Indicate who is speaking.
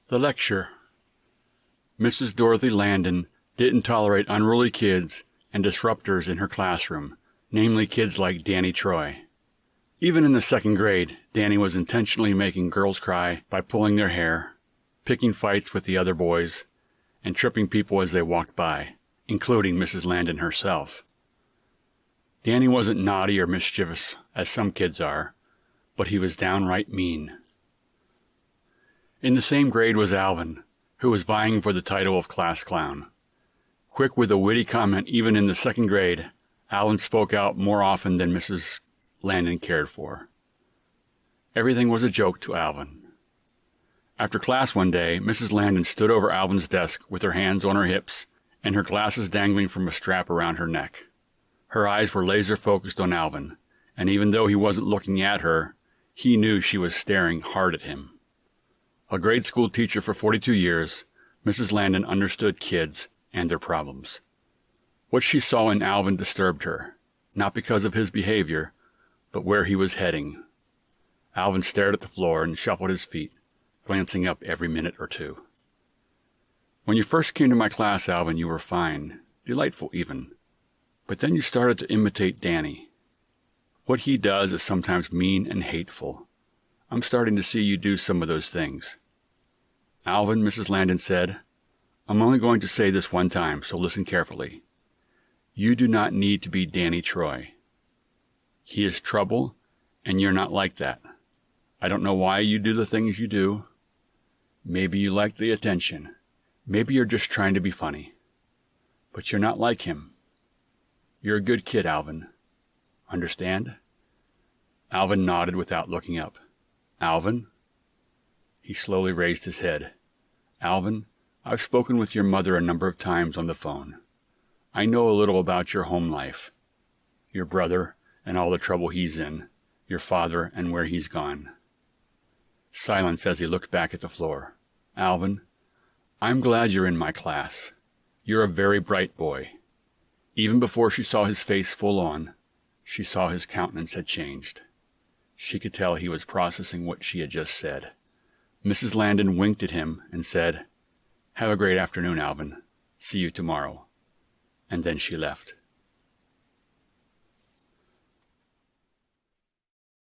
Speaker 1: The lecture. Mrs. Dorothy Landon didn't tolerate unruly kids and disruptors in her classroom, namely kids like Danny Troy. Even in the second grade, Danny was intentionally making girls cry by pulling their hair, picking fights with the other boys, and tripping people as they walked by, including Mrs. Landon herself. Danny wasn't naughty or mischievous, as some kids are, but he was downright mean. In the same grade was Alvin, who was vying for the title of class clown. Quick with a witty comment even in the second grade, Alvin spoke out more often than Mrs. Landon cared for. Everything was a joke to Alvin. After class one day, Mrs. Landon stood over Alvin's desk with her hands on her hips and her glasses dangling from a strap around her neck. Her eyes were laser-focused on Alvin, and even though he wasn't looking at her, he knew she was staring hard at him. A grade school teacher for 42 years, Mrs. Landon understood kids and their problems. What she saw in Alvin disturbed her, not because of his behavior, but where he was heading. Alvin stared at the floor and shuffled his feet, glancing up every minute or two. When you first came to my class, Alvin, you were fine, delightful even. But then you started to imitate Danny. What he does is sometimes mean and hateful. I'm starting to see you do some of those things. Alvin, Mrs. Landon said, I'm only going to say this one time, so listen carefully. You do not need to be Danny Troy. He is trouble, and you're not like that. I don't know why you do the things you do. Maybe you like the attention. Maybe you're just trying to be funny. But you're not like him. You're a good kid, Alvin. Understand? Alvin nodded without looking up. Alvin? He slowly raised his head. Alvin, I've spoken with your mother a number of times on the phone. I know a little about your home life. Your brother and all the trouble he's in. Your father and where he's gone. Silence as he looked back at the floor. Alvin, I'm glad you're in my class. You're a very bright boy. Even before she saw his face full on, she saw his countenance had changed. She could tell he was processing what she had just said. Mrs. Landon winked at him and said, Have a great afternoon, Alvin. See you tomorrow. And then she left.